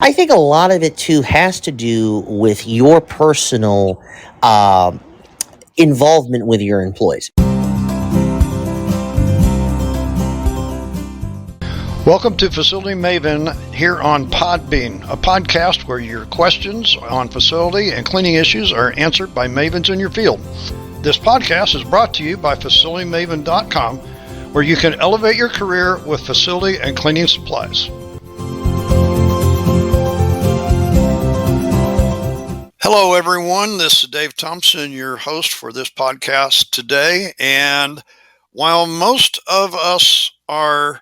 I think a lot of it too has to do with your personal uh, involvement with your employees. Welcome to Facility Maven here on Podbean, a podcast where your questions on facility and cleaning issues are answered by mavens in your field. This podcast is brought to you by FacilityMaven.com, where you can elevate your career with facility and cleaning supplies. Hello, everyone. This is Dave Thompson, your host for this podcast today. And while most of us are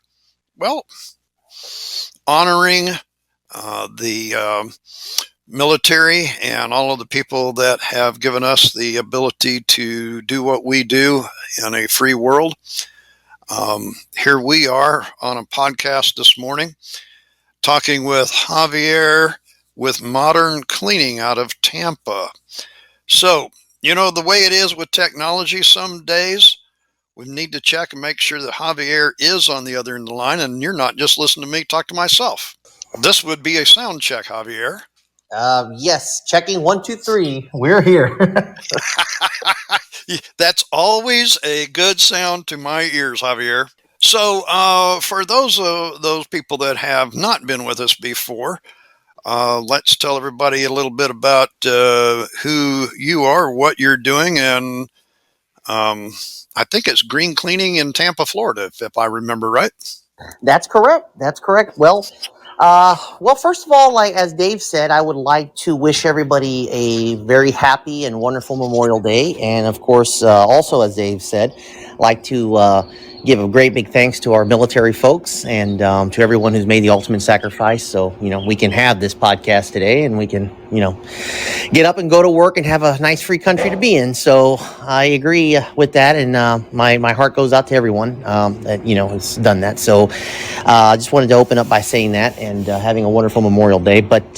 honoring the military and all of the people that have given us the ability to do what we do in a free world. Here we are on a podcast this morning talking with Javier with Modern Cleaning out of Tampa. So, the way it is with technology, some days we need to check and make sure that Javier is on the other end of the line and you're not just listening to me talk to myself. This would be a sound check, Javier. Yes, checking 1, 2, 3. We're here. That's always a good sound to my ears, Javier. So for those people that have not been with us before, let's tell everybody a little bit about who you are, what you're doing, and I think it's green cleaning in Tampa, Florida, if I remember right. That's correct. Well, first of all, like as Dave said, I would like to wish everybody a very happy and wonderful Memorial Day, and of course, also as Dave said, like to give a great big thanks to our military folks and to everyone who's made the ultimate sacrifice. So we can have this podcast today, and we can get up and go to work and have a nice free country to be in. So I agree with that, and my heart goes out to everyone that has done that. So I just wanted to open up by saying that and having a wonderful Memorial Day. But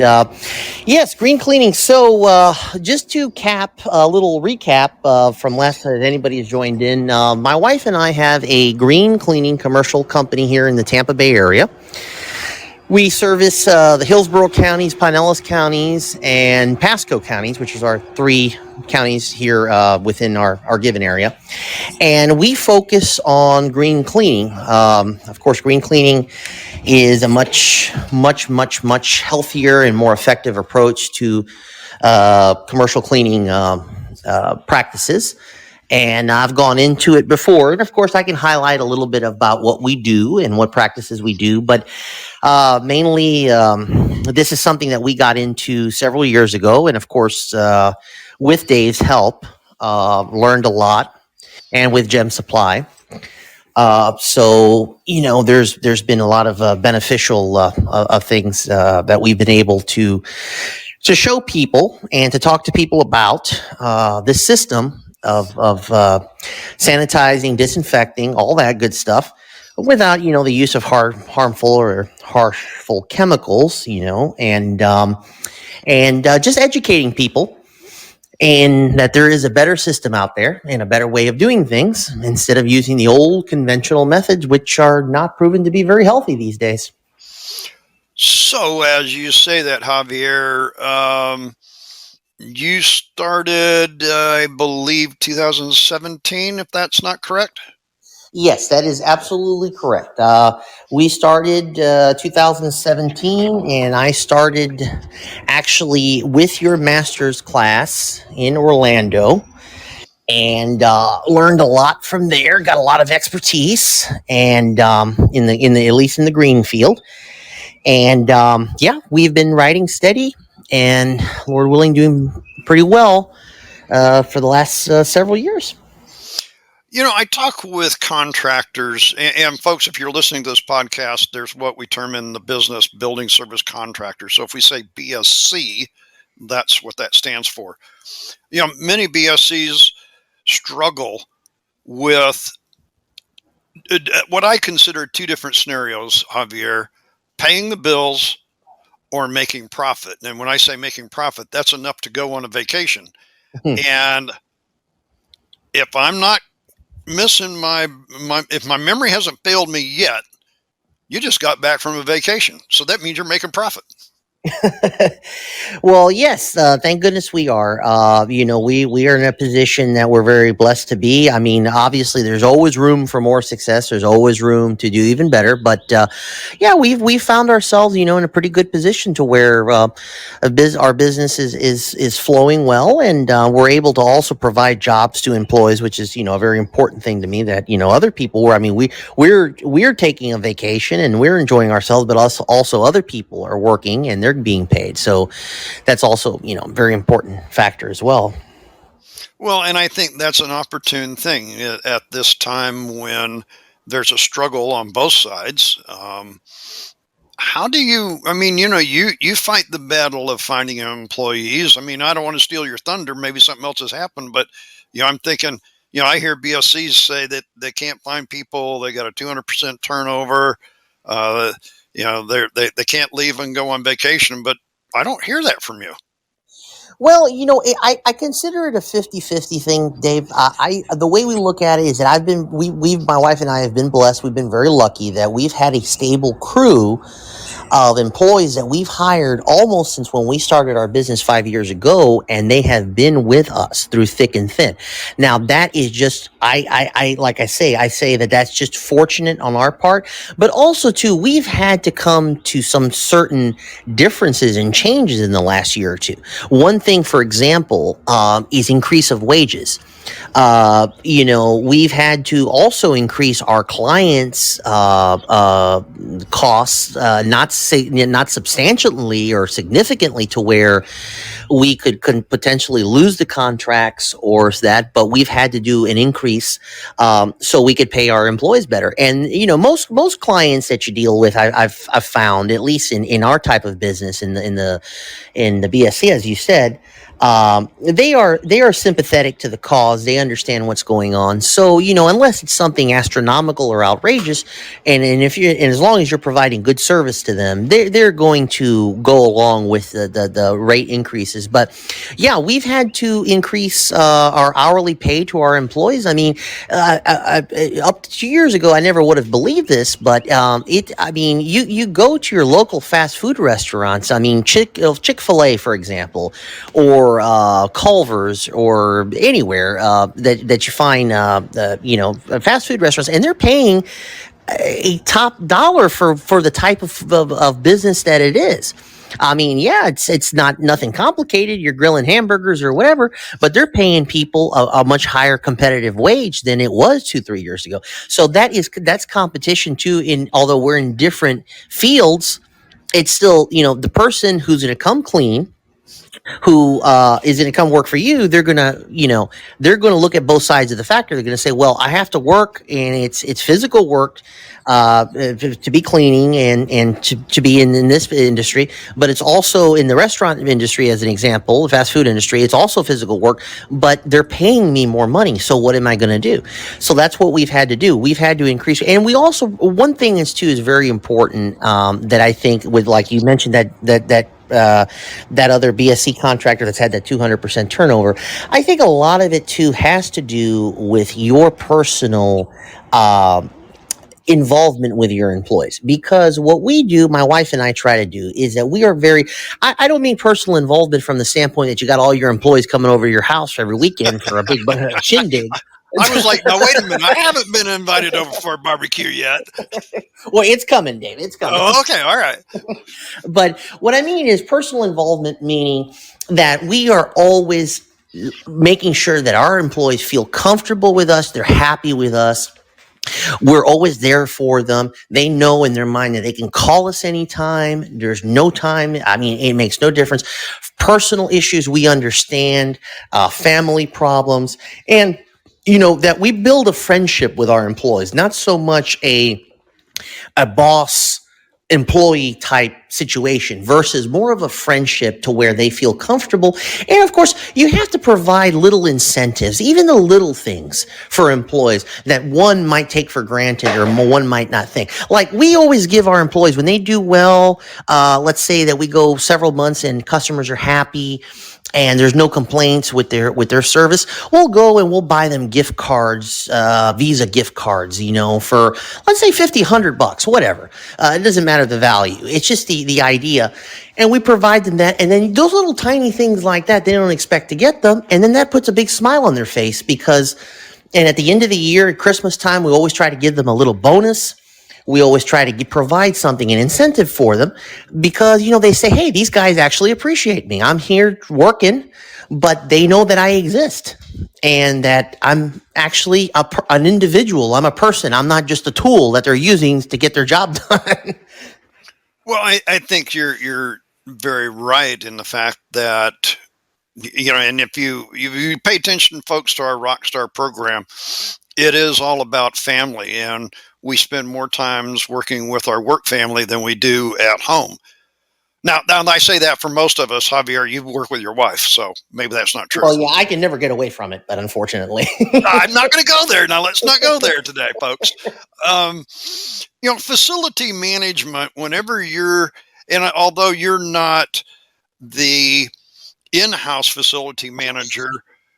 yes, green cleaning. So just to cap a little recap from last time that anybody has joined in, my wife and I have a green cleaning commercial company here in the Tampa Bay area. We service the Hillsborough counties, Pinellas counties, and Pasco counties, which is our 3 counties here within our given area. And we focus on green cleaning. Of course, green cleaning is a much healthier and more effective approach to commercial cleaning practices. And I've gone into it before. And of course, I can highlight a little bit about what we do and what practices we do. But mainly, this is something that we got into several years ago. And of course, with Dave's help, learned a lot. And with Gem Supply. So there's been a lot of beneficial of things that we've been able to show people and to talk to people about this system of sanitizing, disinfecting, all that good stuff, without the use of harmful or harmful chemicals, and just educating people, and that there is a better system out there and a better way of doing things instead of using the old conventional methods, which are not proven to be very healthy these days. So as you say that, Javier, you started, I believe, 2017, if that's not correct? Yes, that is absolutely correct. We started 2017, and I started actually with your master's class in Orlando, and learned a lot from there. Got a lot of expertise, and in the at least in the green field. And we've been riding steady, and Lord willing, doing pretty well for the last several years. I talk with contractors, and folks, if you're listening to this podcast, there's what we term in the business building service contractor. So if we say BSC, that's what that stands for. Many BSCs struggle with what I consider 2 different scenarios, Javier: paying the bills or making profit. And when I say making profit, that's enough to go on a vacation. And if I'm not missing if my memory hasn't failed me yet, you just got back from a vacation. So that means you're making profit. Well, yes, thank goodness we are. We are in a position that we're very blessed to be. I mean, obviously, there's always room for more success. There's always room to do even better. But yeah, we've found ourselves, in a pretty good position to where our business is flowing well, and we're able to also provide jobs to employees, which is a very important thing to me. That other people were. I mean, we're taking a vacation and we're enjoying ourselves, but also other people are working and they're being paid. So that's also a very important factor as well. Well, and I think that's an opportune thing at this time when there's a struggle on both sides. How do you? I mean, you fight the battle of finding employees. I mean, I don't want to steal your thunder. Maybe something else has happened, but I'm thinking. I hear BSCs say that they can't find people. They got a 200% turnover. Uh, they can't leave and go on vacation, but I don't hear that from you. Well, I consider it a 50-50 thing, Dave. The way we look at it is that my wife and I have been blessed. We've been very lucky that we've had a stable crew of employees that we've hired almost since when we started our business 5 years ago, and they have been with us through thick and thin. Now, that is just, like I say that that's just fortunate on our part, but also too, we've had to come to some certain differences and changes in the last year or two. One thing, for example, is increase of wages. We've had to also increase our clients' costs, not substantially or significantly to where we could potentially lose the contracts or that, but we've had to do an increase so we could pay our employees better. And most clients that you deal with, I've found, at least in our type of business, in the BSC, as you said, they are sympathetic to the cause. They understand what's going on. So unless it's something astronomical or outrageous, and as long as you're providing good service to them, they're going to go along with the rate increases. But yeah, we've had to increase our hourly pay to our employees. I mean, up to 2 years ago, I never would have believed this, but I mean, you go to your local fast food restaurants. I mean, Chick-fil-A, for example, or Culver's, or anywhere that you find fast food restaurants, and they're paying a top dollar for the type of business that it is. I mean, yeah, it's not nothing complicated. You're grilling hamburgers or whatever, but they're paying people a much higher competitive wage than it was 2-3 years ago. So that's competition too. Although we're in different fields, it's still the person who's going to come clean, who is going to come work for you. They're gonna look at both sides of the factor. They're going to say, well, I have to work, and it's physical work to be cleaning and to be in this industry, but it's also in the restaurant industry, as an example, the fast food industry. It's also physical work, but they're paying me more money. So what am I going to do? So that's what we've had to do. We've had to increase, and we also, one thing is very important, that I think, with, like you mentioned, that other BSC contractor that's had that 200% turnover. I think a lot of it too has to do with your personal involvement with your employees, because what we do, my wife and I try to do, is that we are very, I don't mean personal involvement from the standpoint that you got all your employees coming over to your house every weekend for a big shindig. I was like, now wait a minute, I haven't been invited over for a barbecue yet. Well, it's coming, Dave. It's coming. Oh, okay, all right. But what I mean is personal involvement, meaning that we are always making sure that our employees feel comfortable with us, they're happy with us. We're always there for them. They know in their mind that they can call us anytime. There's no time. I mean, it makes no difference. Personal issues, we understand, family problems, and that we build a friendship with our employees, not so much a boss employee type situation versus more of a friendship to where they feel comfortable. And of course, you have to provide little incentives, even the little things for employees that one might take for granted or one might not think. Like, we always give our employees, when they do well, let's say that we go several months and customers are happy and there's no complaints with their service, we'll go and we'll buy them gift cards, Visa gift cards, for, let's say, $50, $100, whatever. It doesn't matter the value. It's just the the idea, and we provide them that. And then those little tiny things like that, they don't expect to get them. And then that puts a big smile on their face because, and at the end of the year, at Christmas time, we always try to give them a little bonus. We always try to provide something, an incentive for them because, they say, hey, these guys actually appreciate me. I'm here working, but they know that I exist and that I'm actually an individual. I'm a person. I'm not just a tool that they're using to get their job done. Well, I think you're very right in the fact that, and if you pay attention, folks, to our Rockstar program, it is all about family, and we spend more times working with our work family than we do at home. Now I say that for most of us, Javier, you work with your wife, so maybe that's not true. Well, yeah, I can never get away from it, but unfortunately. I'm not going to go there. Now, let's not go there today, folks. Facility management, whenever and although you're not the in-house facility manager,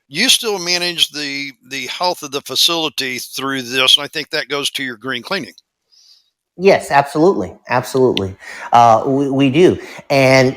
you still manage the health of the facility through this. And I think that goes to your green cleaning. Yes, absolutely. Absolutely. We do. And,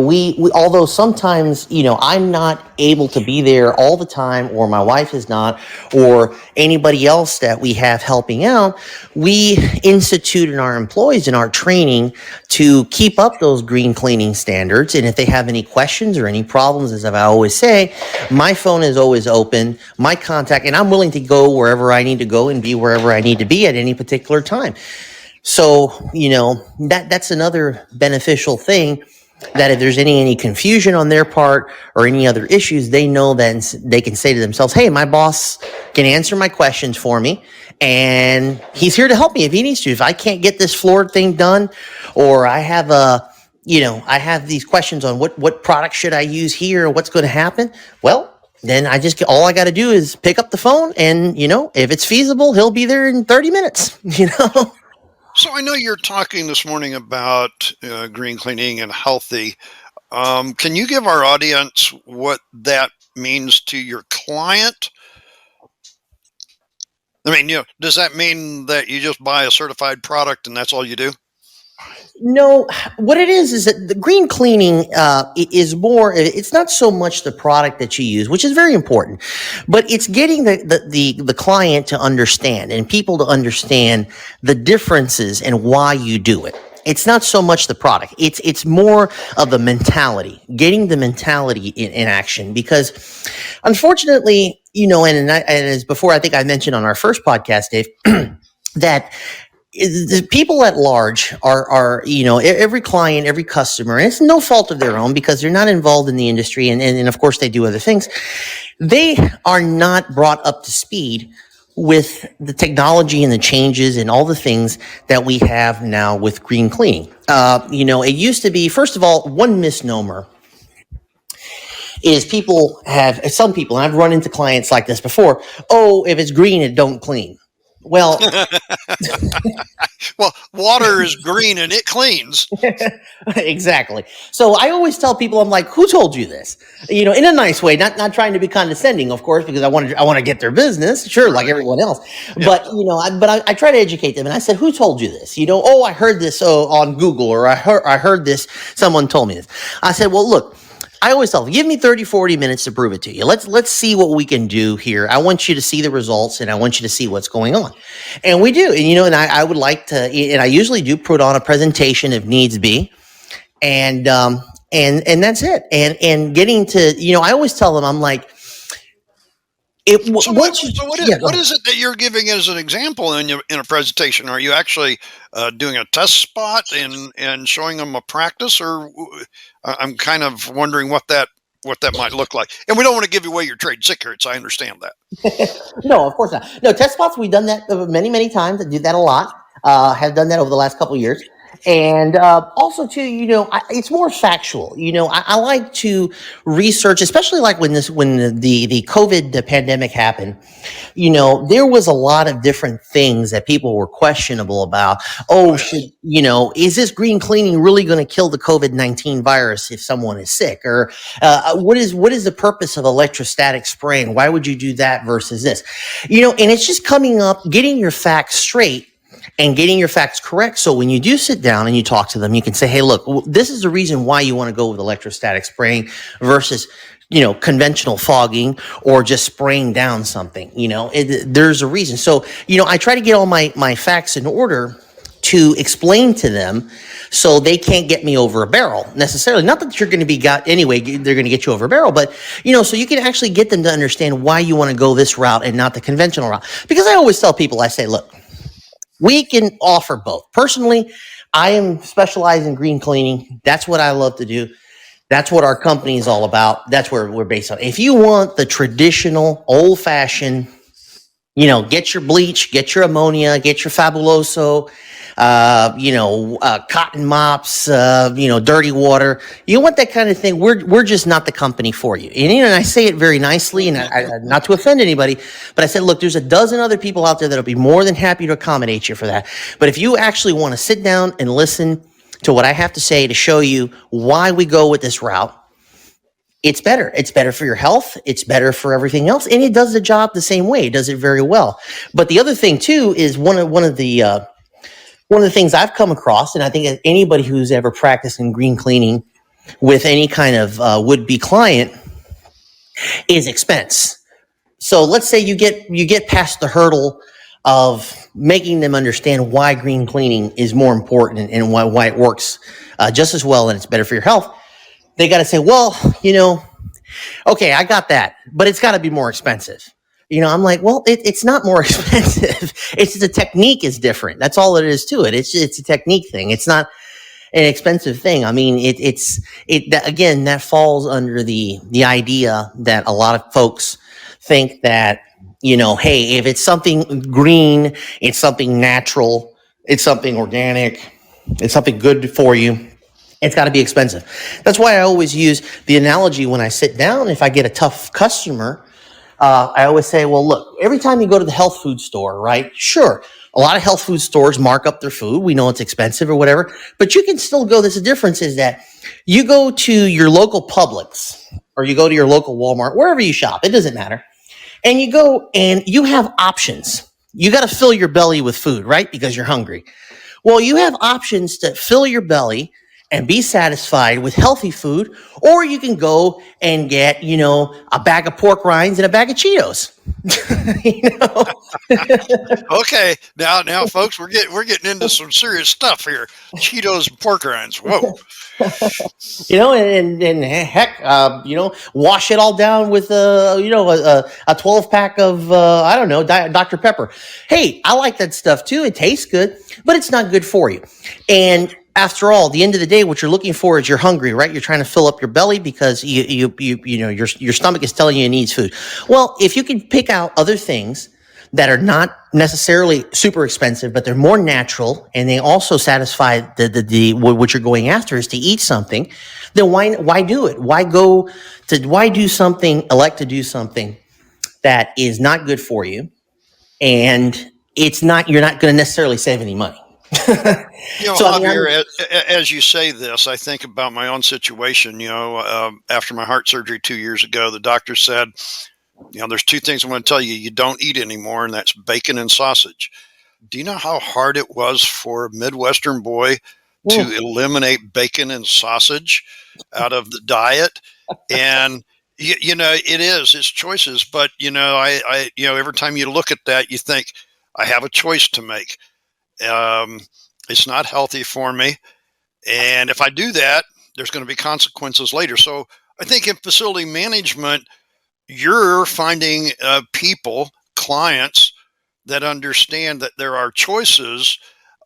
we, although sometimes, I'm not able to be there all the time, or my wife is not, or anybody else that we have helping out, we instituted our employees in our training to keep up those green cleaning standards. And if they have any questions or any problems, as I always say, my phone is always open, my contact, and I'm willing to go wherever I need to go and be wherever I need to be at any particular time. So, that's another beneficial thing, that if there's any confusion on their part or any other issues, they know that they can say to themselves, hey, my boss can answer my questions for me, and he's here to help me if he needs to. If I can't get this floor thing done, or I have I have these questions on what product should I use here, or what's going to happen, well, then all I got to do is pick up the phone, and, if it's feasible, he'll be there in 30 minutes, So I know you're talking this morning about green cleaning and healthy. Can you give our audience what that means to your client? I mean, does that mean that you just buy a certified product and that's all you do? No, what it is that the green cleaning is more. It's not so much the product that you use, which is very important, but it's getting the client to understand and people to understand the differences and why you do it. It's not so much the product. It's more of the mentality, getting the mentality in action. Because, unfortunately, and as before, I think I mentioned on our first podcast, Dave, that the people at large are every client, every customer, and it's no fault of their own because they're not involved in the industry, and of course they do other things. They are not brought up to speed with the technology and the changes and all the things that we have now with green cleaning. It used to be, first of all, one misnomer is some people, and I've run into clients like this before. Oh, if it's green, it don't clean. Well, well, water is green and it cleans. Exactly. So I always tell people, I'm like, who told you this? In a nice way, not trying to be condescending, of course, because I want to get their business, sure, like everyone else. Yeah. But I try to educate them, and I said, who told you this? I heard this on Google, or I heard this. Someone told me this. I said, well, look. I always tell them, give me 30, 40 minutes to prove it to you. Let's see what we can do here. I want you to see the results, and I want you to see what's going on. And we do. And, I would like to, and I usually do put on a presentation if needs be. And that's it. And getting to, I always tell them, I'm like, what is it that you're giving as an example in a presentation? Are you actually doing a test spot and showing them a practice, or I'm kind of wondering what that might look like? And we don't want to give away your trade secrets. I understand that. No, of course not. No, test spots, we've done that many, many times. I do that a lot. Have done that over the last couple of years. And also, too, it's more factual. I like to research, especially like when the COVID pandemic happened. There was a lot of different things that people were questionable about. Oh, is this green cleaning really going to kill the COVID-19 virus if someone is sick? Or what is the purpose of electrostatic spraying? Why would you do that versus this? And it's just coming up, getting your facts straight, and getting your facts correct. So when you do sit down and you talk to them, you can say, hey, look, this is the reason why you want to go with electrostatic spraying versus, conventional fogging or just spraying down something. There's a reason. So, I try to get all my facts in order to explain to them so they can't get me over a barrel necessarily. Not that you're going to be got anyway, they're going to get you over a barrel, but so you can actually get them to understand why you want to go this route and not the conventional route. Because I always tell people, I say, look, we can offer both. Personally, I am specialized in green cleaning. That's what I love to do. That's what our company is all about. That's where we're based on. If you want the traditional, old-fashioned, get your bleach, get your ammonia, get your Fabuloso, cotton mops, dirty water. You want that kind of thing. We're just not the company for you. And I say it very nicely, and not to offend anybody, but I said, look, there's a dozen other people out there that'll be more than happy to accommodate you for that. But if you actually want to sit down and listen to what I have to say to show you why we go with this route, it's better. It's better for your health. It's better for everything else. And it does the job the same way. It does it very well. But the other thing too is one of the things I've come across, and I think anybody who's ever practiced in green cleaning with any kind of would-be client, is expense. So let's say you get past the hurdle of making them understand why green cleaning is more important and why it works just as well and it's better for your health. They got to say, well, okay, I got that, but it's got to be more expensive. I'm like, well, it's not more expensive. It's the technique is different. That's all it is to it. It's a technique thing. It's not an expensive thing. I mean, again, that falls under the idea that a lot of folks think that, hey, if it's something green, it's something natural, it's something organic, it's something good for you, it's got to be expensive. That's why I always use the analogy when I sit down. If I get a tough customer, I always say, well, look, every time you go to the health food store, right? Sure, a lot of health food stores mark up their food. We know it's expensive or whatever, but you can still go. The difference is that you go to your local Publix or you go to your local Walmart, wherever you shop, it doesn't matter. And you go and you have options. You got to fill your belly with food, right? Because you're hungry. Well, you have options to fill your belly and be satisfied with healthy food, or you can go and get, a bag of pork rinds and a bag of Cheetos. Okay, now, folks, we're getting into some serious stuff here. Cheetos and pork rinds. Whoa. And heck, wash it all down with a 12-pack of Dr. Pepper. Hey, I like that stuff too. It tastes good, but it's not good for you. And after all, the end of the day, what you're looking for is you're hungry, right? You're trying to fill up your belly because your stomach is telling you it needs food. Well, if you can pick out other things that are not necessarily super expensive, but they're more natural and they also satisfy the what you're going after is to eat something, then why do it? Why elect to do something that is not good for you, and you're not going to necessarily save any money. Javier, as you say this, I think about my own situation. After my heart surgery 2 years ago, the doctor said, there's two things I'm going to tell you don't eat anymore, and that's bacon and sausage. Do you know how hard it was for a Midwestern boy to eliminate bacon and sausage out of the diet? And it's choices, but I every time you look at that, you think I have a choice to make. It's not healthy for me, and if I do that, there's going to be consequences later. So I think in facility management, you're finding clients that understand that there are choices.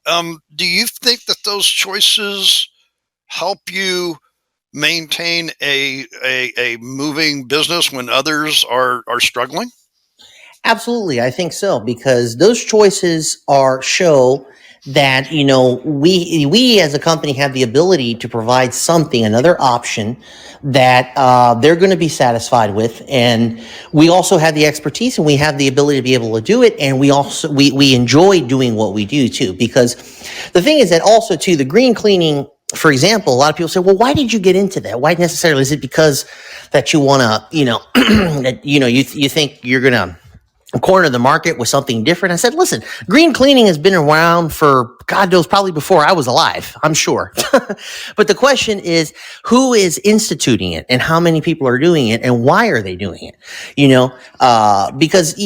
Do you think that those choices help you maintain a moving business when others are struggling? Absolutely, I think so, because those choices show that we as a company have the ability to provide another option that they're going to be satisfied with, and we also have the expertise and we have the ability to be able to do it, and we enjoy doing what we do too. Because the thing is that also too, the green cleaning, for example, a lot of people say, well, why did you get into that? Why necessarily? Is it because that you want to, you think you're going to corner the market with something different. I said, listen, green cleaning has been around for God knows probably before I was alive, I'm sure. But the question is, who is instituting it and how many people are doing it and why are they doing it? Because,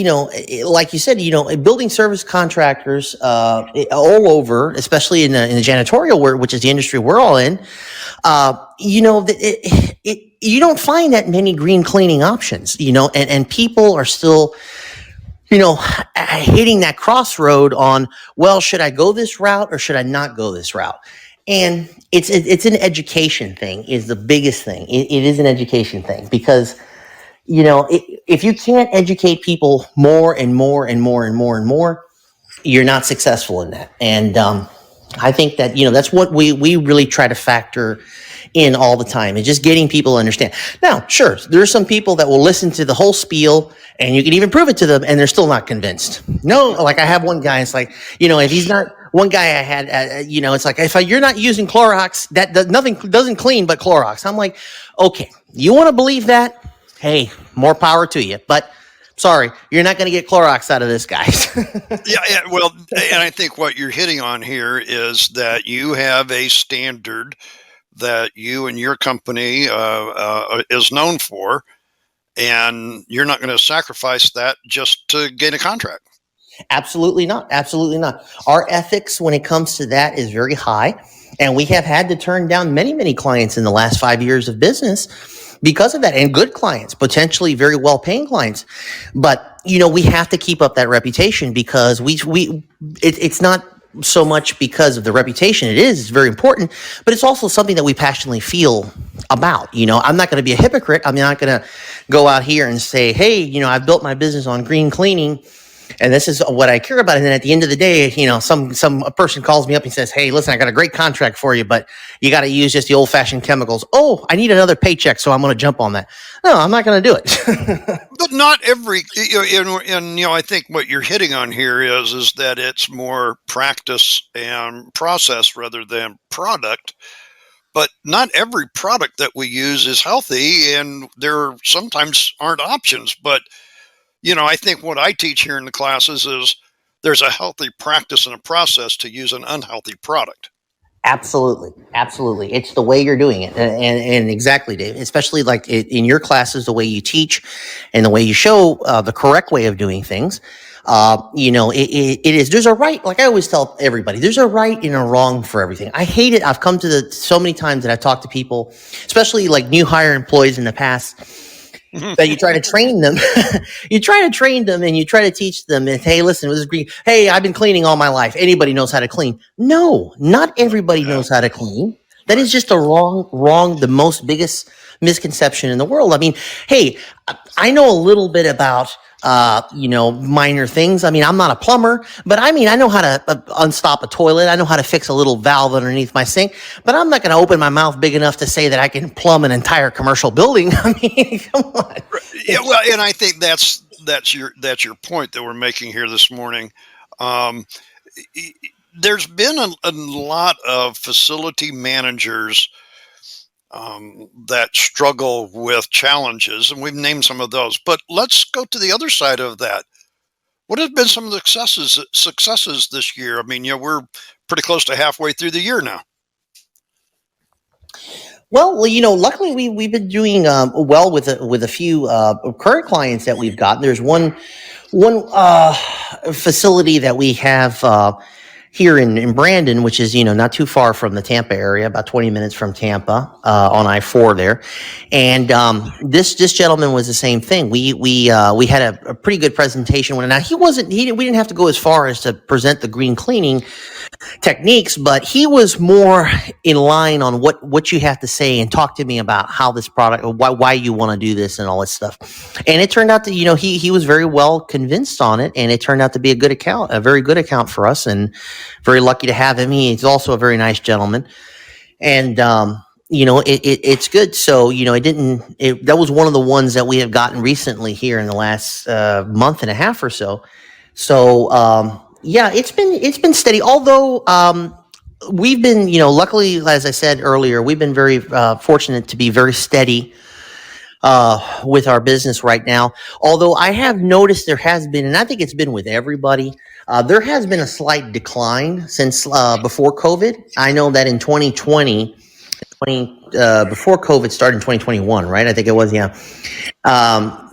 like you said, building service contractors all over, especially in the janitorial world, which is the industry we're all in, you don't find that many green cleaning options, and people are still hitting that crossroad on, well, should I go this route or should I not go this route? And it's an education thing is the biggest thing. It is an education thing because, if you can't educate people more and more and more and more and more, you're not successful in that. And I think that, that's what we really try to factor in all the time and just getting people to understand. Now, sure, there are some people that will listen to the whole spiel and you can even prove it to them and they're still not convinced. No, like I have one guy, it's like, if he's not, one guy I had, it's like, you're not using Clorox, nothing doesn't clean but Clorox. I'm like, okay, you want to believe that? Hey, more power to you. But sorry, you're not going to get Clorox out of this, guys. Yeah, well, and I think what you're hitting on here is that you have a standard that you and your company is known for, and you're not going to sacrifice that just to gain a contract. Absolutely not. Absolutely not. Our ethics when it comes to that is very high, and we have had to turn down many, many clients in the last 5 years of business because of that, and good clients, potentially very well-paying clients. But we have to keep up that reputation because it's not so much because of the reputation. It's very important, but it's also something that we passionately feel about. I'm not going to be a hypocrite. I'm not going to go out here and say, hey, I've built my business on green cleaning and this is what I care about. And then at the end of the day, a person calls me up and says, hey, listen, I got a great contract for you, but you got to use just the old fashioned chemicals. Oh, I need another paycheck. So I'm going to jump on that. No, I'm not going to do it. But not every, and I think what you're hitting on here is that it's more practice and process rather than product. But not every product that we use is healthy, and there sometimes aren't options. But I think what I teach here in the classes is there's a healthy practice and a process to use an unhealthy product. Absolutely. Absolutely. It's the way you're doing it. And exactly, Dave, especially like in your classes, the way you teach and the way you show the correct way of doing things. It is, there's a right, like I always tell everybody, there's a right and a wrong for everything. I hate it. I've come to so many times that I've talked to people, especially like new hire employees in the past, that you try to train them. You try to train them and you try to teach them that, hey, listen, this is green. Hey, I've been cleaning all my life. Anybody knows how to clean. No, not everybody knows how to clean. That is just a wrong, the most biggest misconception in the world. I mean, hey, I know a little bit about minor things. I mean, I'm not a plumber, but I know how to unstop a toilet. I know how to fix a little valve underneath my sink, but I'm not going to open my mouth big enough to say that I can plumb an entire commercial building. I mean, come on. Yeah, well, and I think that's your point that we're making here this morning. There's been a lot of facility managers that struggle with challenges, and we've named some of those. But let's go to the other side of that. What have been some of the successes this year? I mean, we're pretty close to halfway through the year now. Well, luckily we've been doing well with a few current clients that we've gotten. There's one facility that we have here in Brandon, which is not too far from the Tampa area, about 20 minutes from Tampa on I-4 there. And this gentleman was the same thing. We had a pretty good presentation. Now we didn't have to go as far as to present the green cleaning techniques, but he was more in line on what you have to say and talk to me about how this product, why you want to do this and all this stuff. And it turned out that he was very well convinced on it, and it turned out to be a very good account for us, and very lucky to have him. He's also a very nice gentleman, and it's good. So that was one of the ones that we have gotten recently here in the last month and a half or so. So yeah, it's been steady. Although we've been, luckily, as I said earlier, we've been very fortunate to be very steady with our business right now. Although I have noticed there has been, and I think it's been with everybody, there has been a slight decline since before COVID. I know that in 2020, before COVID started in 2021, right? I think it was, yeah.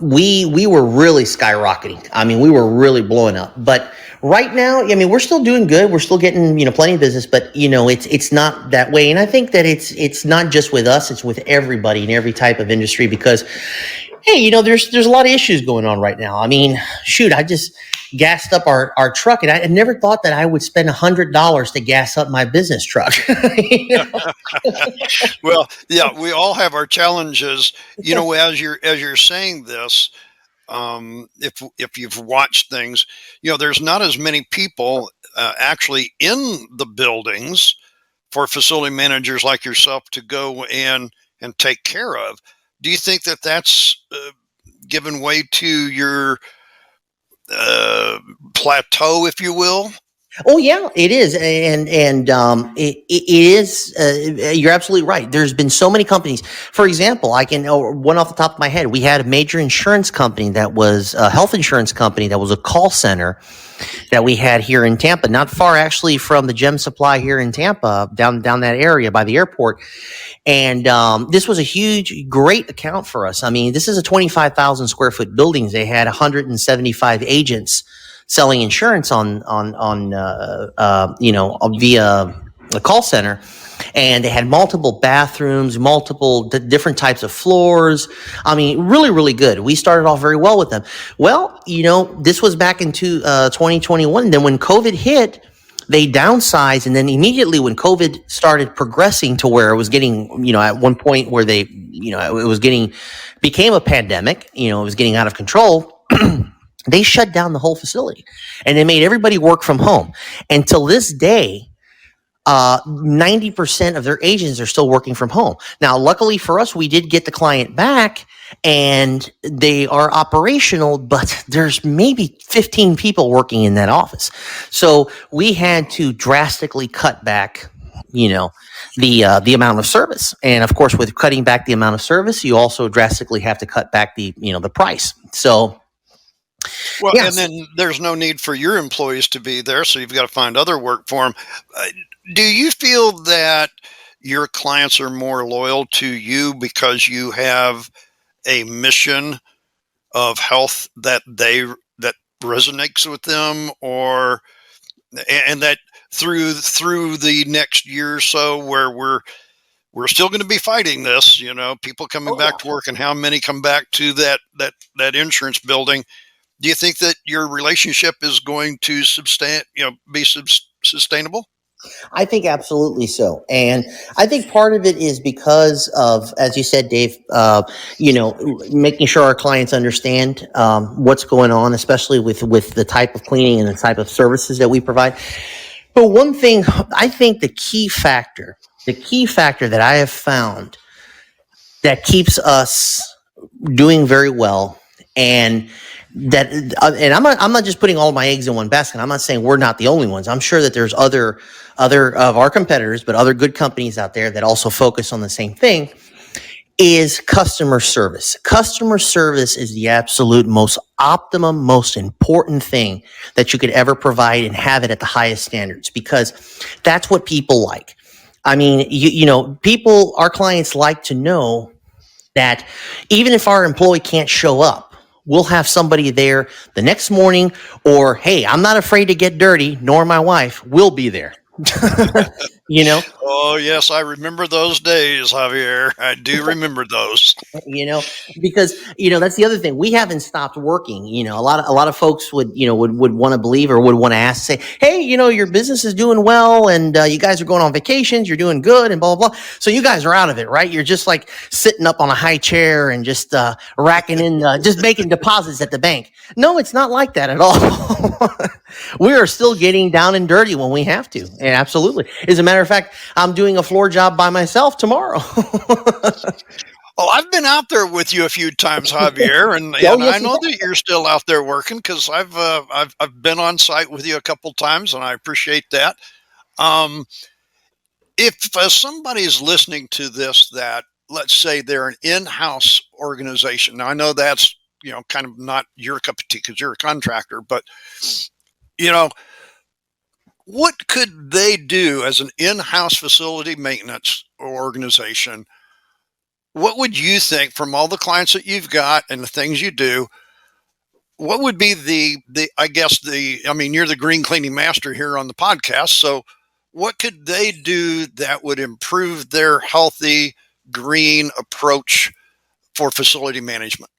We were really skyrocketing. I mean, we were really blowing up. But right now, I mean, we're still doing good. We're still getting, plenty of business, but it's not that way. And I think that it's not just with us, it's with everybody in every type of industry because hey, there's a lot of issues going on right now. I mean, shoot, I just gassed up our truck, and I never thought that I would spend $100 to gas up my business truck. You know? Well, yeah, we all have our challenges. As you're saying this, if you've watched things, there's not as many people actually in the buildings for facility managers like yourself to go and take care of. Do you think that that's given way to your plateau, if you will? Oh yeah, it is, and it is. You're absolutely right. There's been so many companies. For example, I can one off the top of my head. We had a major insurance company that was a health insurance company that was a call center that we had here in Tampa, not far actually from the Gem Supply here in Tampa, down that area by the airport. And this was a huge, great account for us. I mean, this is a 25,000 square foot building. They had 175 agents selling insurance via a call center, and they had multiple bathrooms, multiple different types of floors. I mean, really, really good. We started off very well with them. Well, this was back into 2021. Then when COVID hit, they downsized, and then immediately when COVID started progressing to where it was getting, at one point where they, it was became a pandemic, it was getting out of control. They shut down the whole facility, and they made everybody work from home. And till this day, 90% of their agents are still working from home. Now, luckily for us, we did get the client back and they are operational, but there's maybe 15 people working in that office. So we had to drastically cut back, the amount of service. And of course, with cutting back the amount of service, you also drastically have to cut back the price. So, well, yes. And then there's no need for your employees to be there, so you've got to find other work for them. Do you feel that your clients are more loyal to you because you have a mission of health that resonates with them, or and that through the next year or so, where we're still going to be fighting this, people coming back to work, and how many come back to that insurance building? Do you think that your relationship is going to be sustainable? I think absolutely so. And I think part of it is because of, as you said, Dave, making sure our clients understand what's going on, especially with the type of cleaning and the type of services that we provide. But one thing, I think the key factor that I have found that keeps us doing very well, and I'm not just putting all my eggs in one basket. I'm not saying we're not the only ones. I'm sure that there's other of our competitors, but other good companies out there that also focus on the same thing, is customer service. Customer service is the absolute most optimum, most important thing that you could ever provide, and have it at the highest standards, because that's what people like. I mean, our clients like to know that even if our employee can't show up, we'll have somebody there the next morning, or, hey, I'm not afraid to get dirty, nor my wife, we'll be there. Oh yes, I remember those days, Javier. I do remember those. Because that's the other thing. We haven't stopped working. A lot of folks would want to believe, or would want to ask, say, hey, your business is doing well, and you guys are going on vacations, you're doing good, and blah blah blah. So you guys are out of it, right? You're just like sitting up on a high chair and just racking in, just making deposits at the bank. No, it's not like that at all. We are still getting down and dirty when we have to. And absolutely. As a matter of fact, I'm doing a floor job by myself tomorrow. Oh, I've been out there with you a few times, Javier, and yes, I know that you're still out there working, because I've been on site with you a couple times, and I appreciate that. If somebody's listening to this that let's say they're an in-house organization. Now I know that's, kind of not your cup of tea because you're a contractor, but you know, what could they do as an in-house facility maintenance organization? What would you think, from all the clients that you've got and the things you do, what would be I mean, you're the green cleaning master here on the podcast. So what could they do that would improve their healthy green approach for facility management?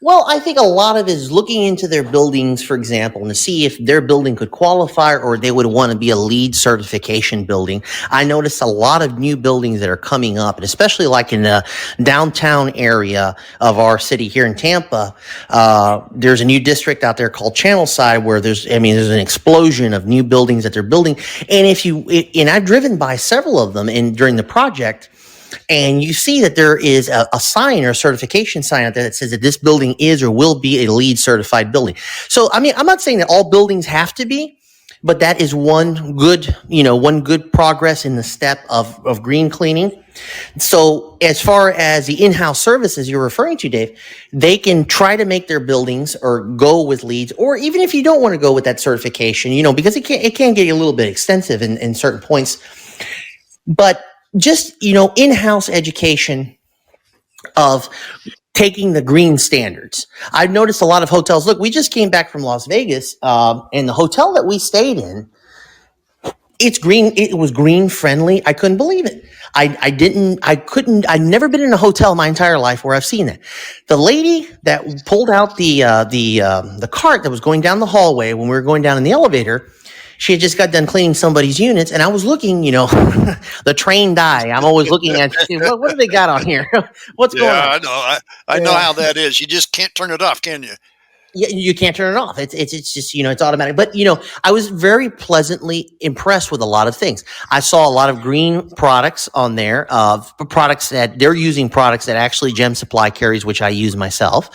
Well, I think a lot of it is looking into their buildings, for example, and to see if their building could qualify or they would want to be a LEED certification building. I noticed a lot of new buildings that are coming up, and especially like in the downtown area of our city here in Tampa. There's a new district out there called Channelside where there's an explosion of new buildings that they're building. And and I've driven by several of them during the project, and you see that there is a sign or a certification sign out there that says that this building is or will be a LEED certified building. So, I mean, I'm not saying that all buildings have to be, but that is one good progress in the step of green cleaning. So as far as the in-house services you're referring to, Dave, they can try to make their buildings or go with LEEDs, or even if you don't want to go with that certification, because it can get a little bit extensive in certain points. But just, in-house education of taking the green standards. I've noticed a lot of hotels. Look, we just came back from Las Vegas, and the hotel that we stayed in, it's green. It was green friendly. I couldn't believe it. I've never been in a hotel my entire life where I've seen that. The lady that pulled out the cart that was going down the hallway when we were going down in the elevator, she had just got done cleaning somebody's units, and I was looking, the trained eye. I'm always looking at, what do they got on here? What's going on? Yeah, I know. I know how that is. You just can't turn it off, can you? Yeah, you can't turn it off. It's just, it's automatic. But, I was very pleasantly impressed with a lot of things. I saw a lot of green products on there, products that they're using, products that actually Gem Supply carries, which I use myself.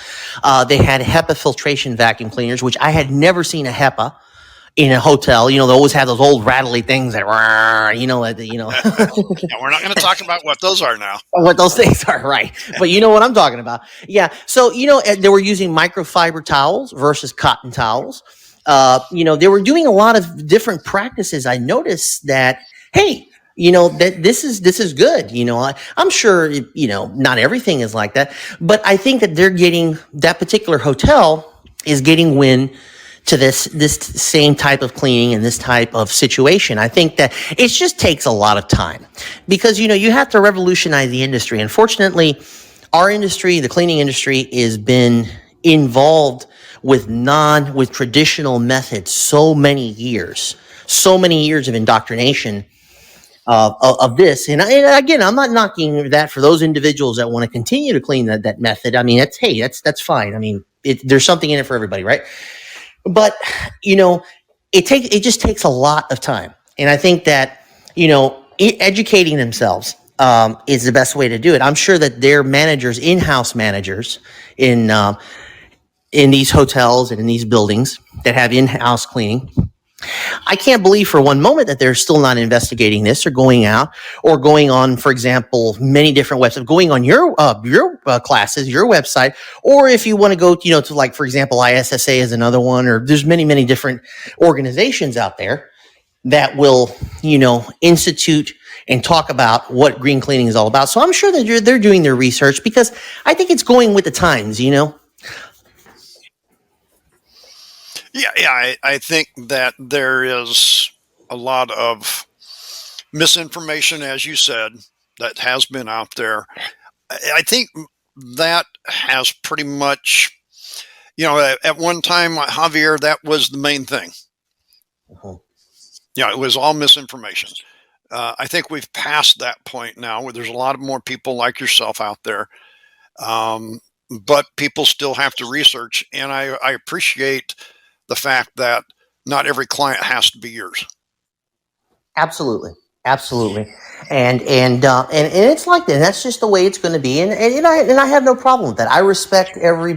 They had HEPA filtration vacuum cleaners, which I had never seen a HEPA in a hotel. They always have those old rattly things that, And we're not going to talk about what those are now. What those things are, right? But you know what I'm talking about. Yeah. So, they were using microfiber towels versus cotton towels. They were doing a lot of different practices. I noticed that, hey, that this is good. I'm sure, not everything is like that, but I think that that particular hotel is getting wind to this same type of cleaning and this type of situation. I think that it just takes a lot of time because, you have to revolutionize the industry. Unfortunately, our industry, the cleaning industry, has been involved with traditional methods so many years of indoctrination of this. And again, I'm not knocking that for those individuals that want to continue to clean that method. I mean, that's fine. I mean, there's something in it for everybody, right? But, it just takes a lot of time. And I think that, educating themselves is the best way to do it. I'm sure that their managers, in-house managers in these hotels and in these buildings that have in-house cleaning, I can't believe for one moment that they're still not investigating this or going out or going on, for example, many different websites, going on your classes, your website, or if you want to go, to, like, for example, ISSA is another one, or there's many, many different organizations out there that will, institute and talk about what green cleaning is all about. So I'm sure that they're doing their research because I think it's going with the times, Yeah, I think that there is a lot of misinformation, as you said, that has been out there. I think that has pretty much, at one time, Javier, that was the main thing. Uh-huh. Yeah, it was all misinformation. I think we've passed that point now where there's a lot of more people like yourself out there. But people still have to research. And I appreciate the fact that not every client has to be yours. Absolutely. And it's like that. That's just the way it's going to be. And I have no problem with that. I respect every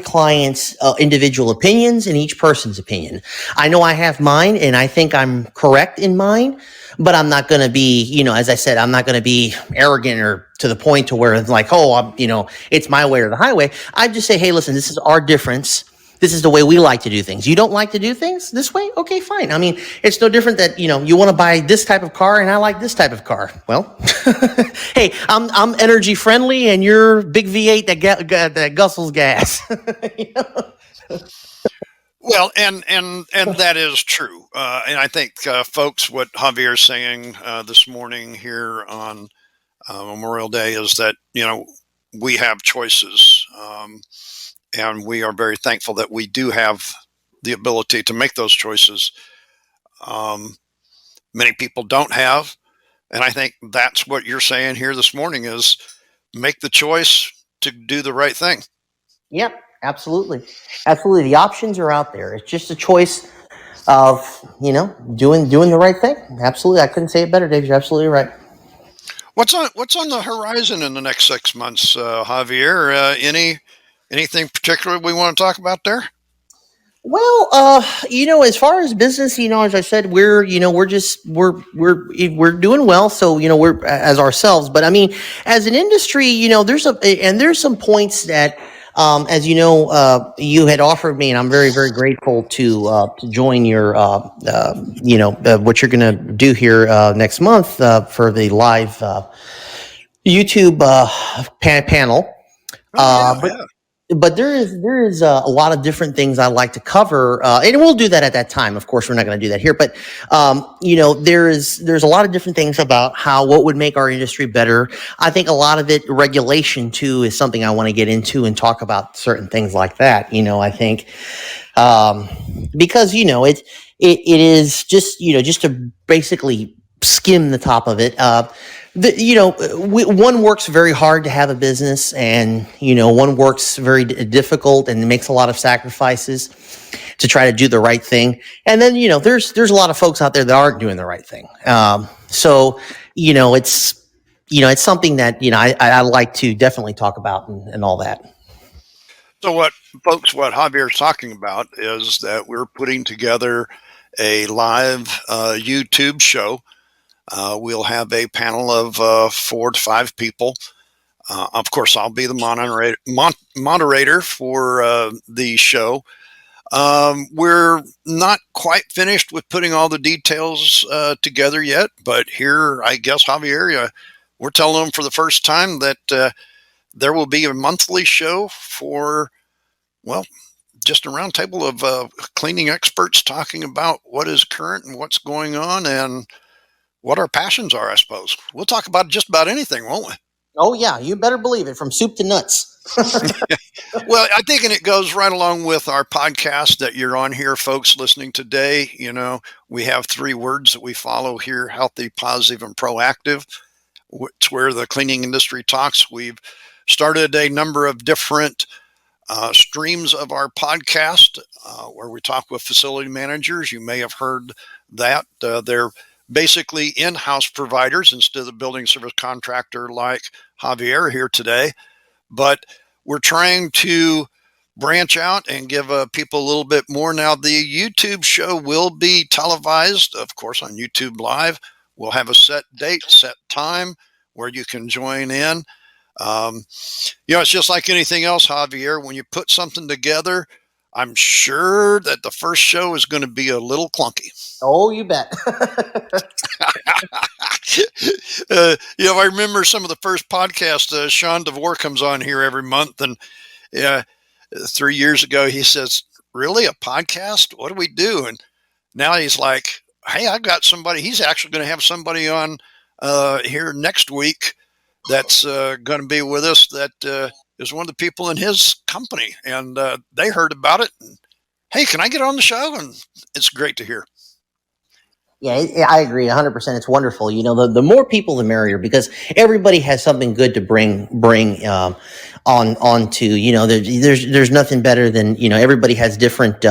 client's individual opinions and each person's opinion. I know I have mine, and I think I'm correct in mine. but I'm not going to be, as I said, I'm not going to be arrogant or to the point to where it's like, oh, it's my way or the highway. I just say, hey, listen, this is our difference. This is the way we like to do things. You don't like to do things this way? Okay, fine. I mean, it's no different that, you want to buy this type of car and I like this type of car. Well, hey, I'm energy friendly and you're big V8 that guzzles gas. Well, and that is true. And I think, folks, what Javier's saying this morning here on Memorial Day is that, we have choices. And we are very thankful that we do have the ability to make those choices. Many people don't have. And I think that's what you're saying here this morning is make the choice to do the right thing. Yep, absolutely. Absolutely. The options are out there. It's just a choice of, doing the right thing. Absolutely. I couldn't say it better, Dave. You're absolutely right. What's on the horizon in the next 6 months, Javier? Anything particular we want to talk about there? Well, as far as business, as I said, we're doing well. So, we're as ourselves, but I mean, as an industry, there's some points that, as you had offered me, and I'm very, very grateful to join your, what you're going to do here, next month, for the live, YouTube, panel. But there is a lot of different things I like to cover, and we'll do that at that time. Of course, we're not going to do that here, but there's a lot of different things about what would make our industry better. I think a lot of it, regulation too, is something I want to get into and talk about certain things like that. I think because it is just just to basically skim the top of it. One works very hard to have a business, and one works very difficult and makes a lot of sacrifices to try to do the right thing. And then there's a lot of folks out there that aren't doing the right thing. So it's something that I like to definitely talk about and all that. So what Javier's talking about is that we're putting together a live YouTube show. We'll have a panel of 4 to 5 people. Of course, I'll be the moderator for the show. We're not quite finished with putting all the details together yet, but here, I guess, Javier, we're telling them for the first time that there will be a monthly show for, just a round table of cleaning experts talking about what is current and what's going on and what our passions are, I suppose. We'll talk about just about anything, won't we? Oh, yeah. You better believe it, from soup to nuts. Well, I think, and it goes right along with our podcast that you're on here, folks listening today. We have 3 words that we follow here: healthy, positive, and proactive. It's where the cleaning industry talks. We've started a number of different streams of our podcast where we talk with facility managers. You may have heard that. They're basically in-house providers instead of the building service contractor like Javier here today. But we're trying to branch out and give people a little bit more. Now, the YouTube show will be televised, of course, on YouTube Live. We'll have a set date, set time where you can join in. It's just like anything else, Javier. When you put something together, I'm sure that the first show is going to be a little clunky. Oh, you bet. I remember some of the first podcasts. Sean DeVore comes on here every month, and 3 years ago he says, "Really, a podcast? What do we do?" And now he's like, "Hey, I've got somebody." He's actually going to have somebody on here next week that's going to be with us that is one of the people in his company, and they heard about it. And, hey, can I get on the show? And it's great to hear. Yeah, I agree 100%. It's wonderful. The more people, the merrier, because everybody has something good to bring on to. There's nothing better than everybody has different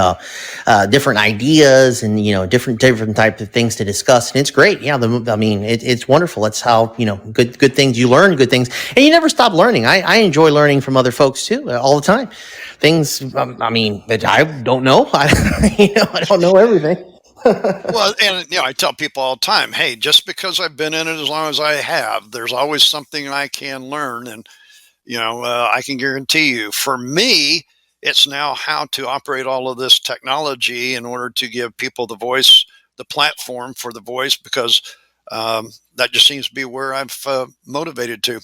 ideas and different types of things to discuss, and it's great. Yeah, it's wonderful. That's how good things you learn, good things, and you never stop learning. I enjoy learning from other folks too, all the time. Things that I don't know. I don't know everything. Well, and I tell people all the time, hey, just because I've been in it as long as I have, there's always something I can learn. And I can guarantee you, for me, it's now how to operate all of this technology in order to give people the voice, the platform for the voice, because that just seems to be where I've motivated to.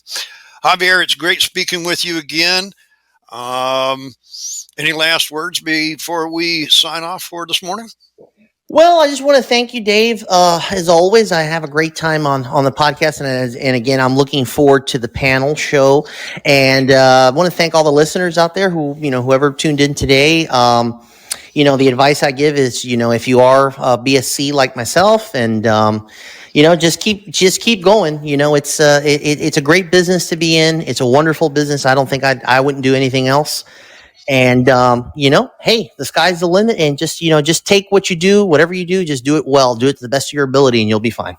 Javier, it's great speaking with you again. Um, any last words before we sign off for this morning? Well, I just want to thank you, Dave. As always, I have a great time on the podcast, and again, I'm looking forward to the panel show. And I want to thank all the listeners out there whoever tuned in today. The advice I give is, if you are BSC like myself, and just keep going. It's a great business to be in. It's a wonderful business. I don't think I wouldn't do anything else. And hey, the sky's the limit, and just take what you do, whatever you do, just do it well, do it to the best of your ability, and you'll be fine.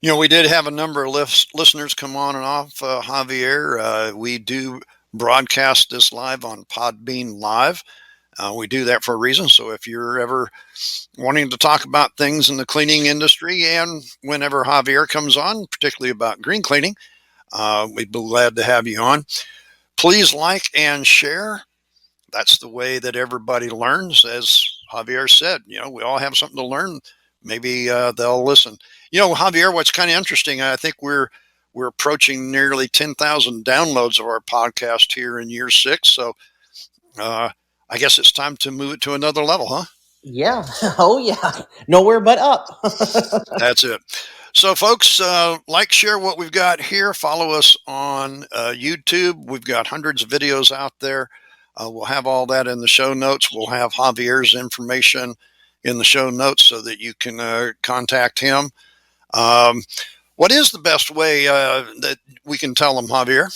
We did have a number of listeners come on and off, Javier. We do broadcast this live on Podbean Live. We do that for a reason. So if you're ever wanting to talk about things in the cleaning industry, and whenever Javier comes on, particularly about green cleaning, we'd be glad to have you on. Please like and share. That's the way that everybody learns. As Javier said, we all have something to learn. Maybe they'll listen. Javier, what's kind of interesting, I think we're approaching nearly 10,000 downloads of our podcast here in year 6. So I guess it's time to move it to another level, huh? Yeah. Oh, yeah. Nowhere but up. That's it. So, folks, like, share what we've got here. Follow us on YouTube. We've got hundreds of videos out there. We'll have all that in the show notes. We'll have Javier's information in the show notes so that you can contact him. What is the best way that we can tell them, Javier?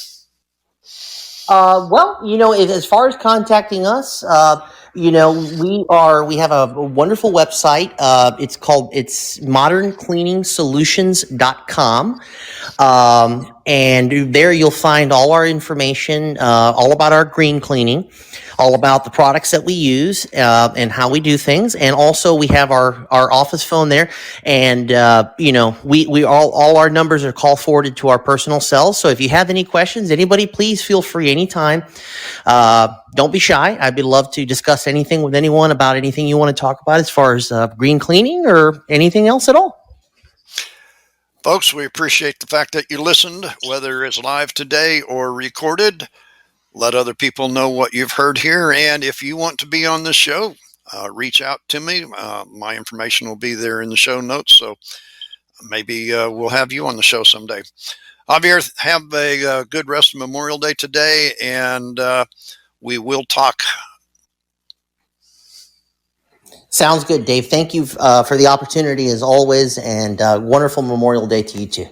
Well, as far as contacting us, we have a wonderful website. It's moderncleaningsolutions.com. And there you'll find all our information, all about our green cleaning, all about the products that we use, and how we do things. And also we have our office phone there. And, we all our numbers are call forwarded to our personal cells. So if you have any questions, anybody, please feel free anytime. Don't be shy. I'd be love to discuss anything with anyone about anything you want to talk about as far as green cleaning or anything else at all. Folks, we appreciate the fact that you listened, whether it's live today or recorded. Let other people know what you've heard here. And if you want to be on the show, reach out to me. My information will be there in the show notes. So maybe we'll have you on the show someday. Javier, have a good rest of Memorial Day today, and we will talk. Sounds good, Dave. Thank you for the opportunity as always, and wonderful Memorial Day to you too.